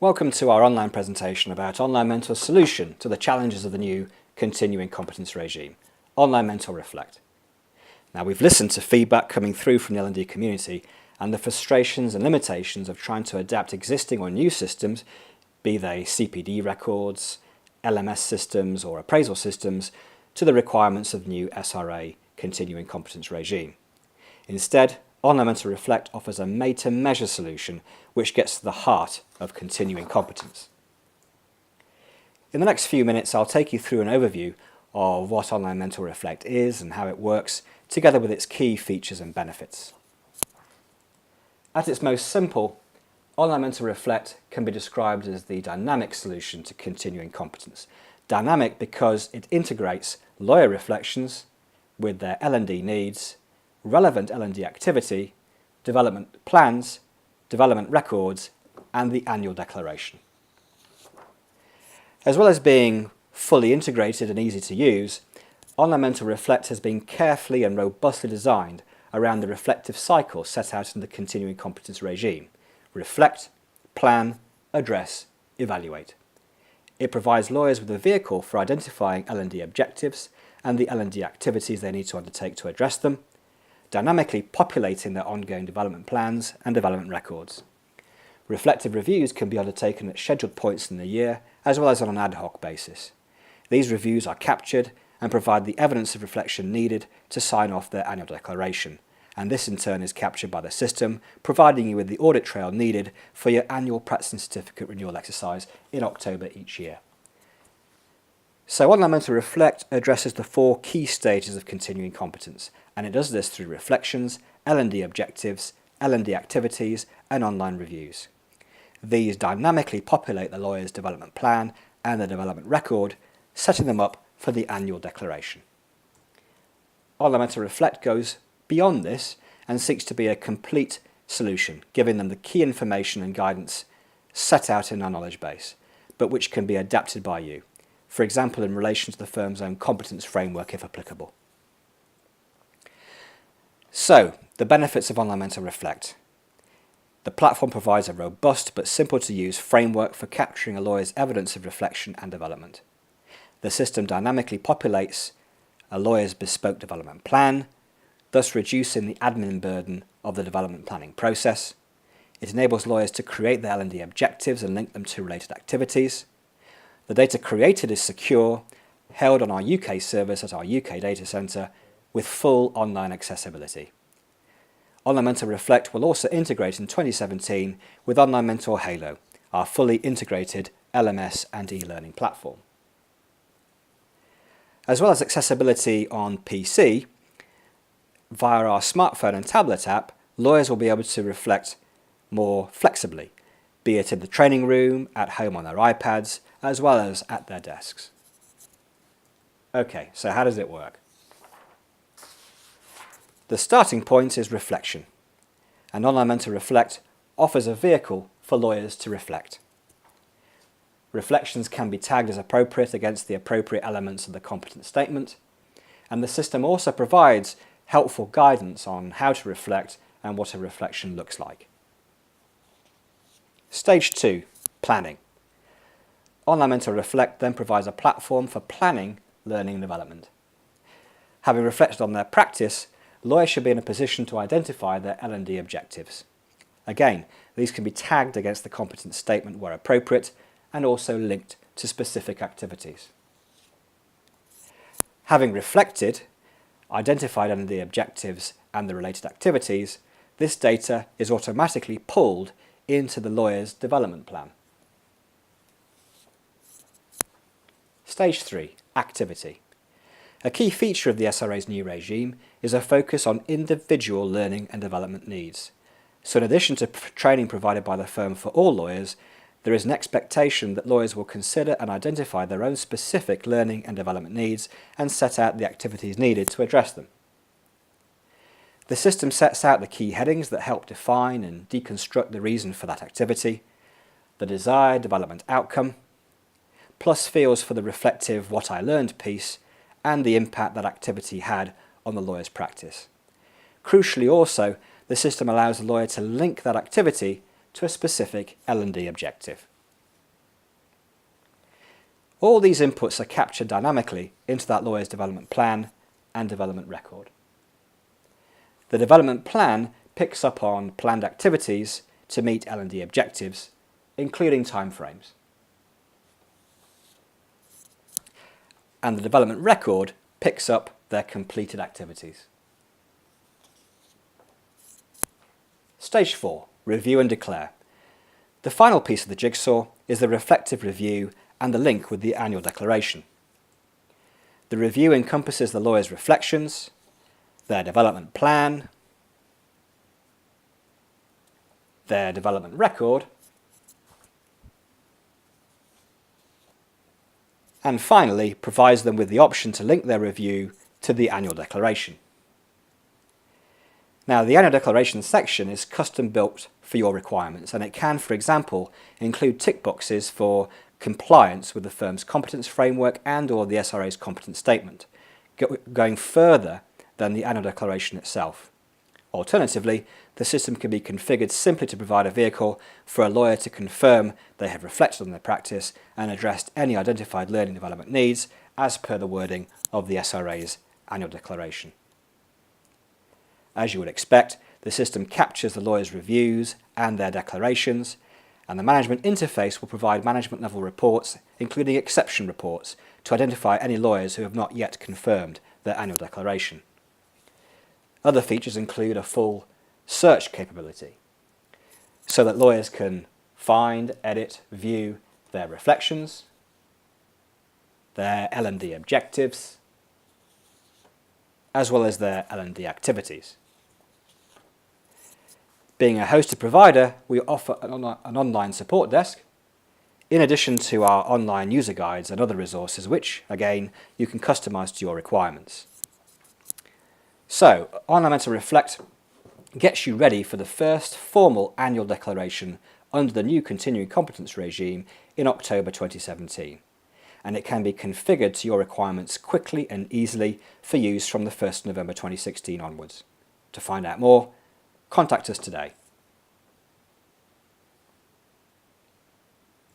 Welcome to our online presentation about Online Mentor's solution to the challenges of the new continuing competence regime, Online Mentor Reflect. Now, we've listened to feedback coming through from the L&D community and the frustrations and limitations of trying to adapt existing or new systems, be they CPD records, LMS systems or appraisal systems, to the requirements of the new SRA continuing competence regime. Instead, Online Mentor Reflect offers a made-to-measure solution which gets to the heart of continuing competence. In the next few minutes, I'll take you through an overview of what Online Mentor Reflect is and how it works, together with its key features and benefits. At its most simple, Online Mentor Reflect can be described as the dynamic solution to continuing competence. Dynamic because it integrates lawyer reflections with their L&D needs, relevant L&D activity, development plans, development records, and the annual declaration. As well as being fully integrated and easy to use, Online Mentor Reflect has been carefully and robustly designed around the reflective cycle set out in the continuing competence regime: reflect, plan, address, evaluate. It provides lawyers with a vehicle for identifying L&D objectives and the L&D activities they need to undertake to address them, dynamically populating their ongoing development plans and development records. Reflective reviews can be undertaken at scheduled points in the year, as well as on an ad hoc basis. These reviews are captured and provide the evidence of reflection needed to sign off their annual declaration, and this in turn is captured by the system, providing you with the audit trail needed for your annual practicing certificate renewal exercise in October each year. So Online Mentor Reflect addresses the four key stages of continuing competence, and it does this through reflections, L&D objectives, L&D activities, and online reviews. These dynamically populate the lawyer's development plan and the development record, setting them up for the annual declaration. Online Mentor Reflect goes beyond this and seeks to be a complete solution, giving them the key information and guidance set out in our knowledge base, but which can be adapted by you, for example in relation to the firm's own competence framework if applicable. So, the benefits of Online Mentor Reflect. The platform provides a robust but simple to use framework for capturing a lawyer's evidence of reflection and development. The system dynamically populates a lawyer's bespoke development plan, thus reducing the admin burden of the development planning process. It enables lawyers to create their L&D objectives and link them to related activities. The data created is secure, held on our UK service at our UK data centre, with full online accessibility. Online Mentor Reflect will also integrate in 2017 with Online Mentor Halo, our fully integrated LMS and e-learning platform. As well as accessibility on PC, via our smartphone and tablet app, lawyers will be able to reflect more flexibly, be it in the training room, at home on their iPads, as well as at their desks. Okay, so how does it work? The starting point is reflection, and Online Mentor Reflect offers a vehicle for lawyers to reflect. Reflections can be tagged as appropriate against the appropriate elements of the competence statement, and the system also provides helpful guidance on how to reflect and what a reflection looks like. Stage 2, planning. Online Mentor Reflect then provides a platform for planning learning and development. Having reflected on their practice, lawyers should be in a position to identify their L&D objectives. Again, these can be tagged against the competence statement where appropriate and also linked to specific activities. Having reflected, identified L&D objectives and the related activities, this data is automatically pulled into the lawyer's development plan. Stage 3, activity. A key feature of the SRA's new regime is a focus on individual learning and development needs. So in addition to training provided by the firm for all lawyers, there is an expectation that lawyers will consider and identify their own specific learning and development needs and set out the activities needed to address them. The system sets out the key headings that help define and deconstruct the reason for that activity, the desired development outcome, plus fields for the reflective what I learned piece, and the impact that activity had on the lawyer's practice. Crucially also, the system allows the lawyer to link that activity to a specific L&D objective. All these inputs are captured dynamically into that lawyer's development plan and development record. The development plan picks up on planned activities to meet L&D objectives, including timeframes. And the development record picks up their completed activities. Stage 4. Review and declare. The final piece of the jigsaw is the reflective review and the link with the annual declaration. The review encompasses the lawyer's reflections, their development plan, their development record, and finally provides them with the option to link their review to the annual declaration. Now, the annual declaration section is custom built for your requirements, and it can, for example, include tick boxes for compliance with the firm's competence framework and or the SRA's competence statement, going further than the annual declaration itself. Alternatively, the system can be configured simply to provide a vehicle for a lawyer to confirm they have reflected on their practice and addressed any identified learning development needs as per the wording of the SRA's annual declaration. As you would expect, the system captures the lawyer's reviews and their declarations, and the management interface will provide management level reports, including exception reports, to identify any lawyers who have not yet confirmed their annual declaration. Other features include a full search capability, so that lawyers can find, edit, view their reflections, their L&D objectives, as well as their L&D activities. Being a hosted provider, we offer an online support desk, in addition to our online user guides and other resources, which, again, you can customize to your requirements. So, Online Mentor Reflect gets you ready for the first formal annual declaration under the new continuing competence regime in October 2017. And it can be configured to your requirements quickly and easily for use from the 1st November 2016 onwards. To find out more, contact us today.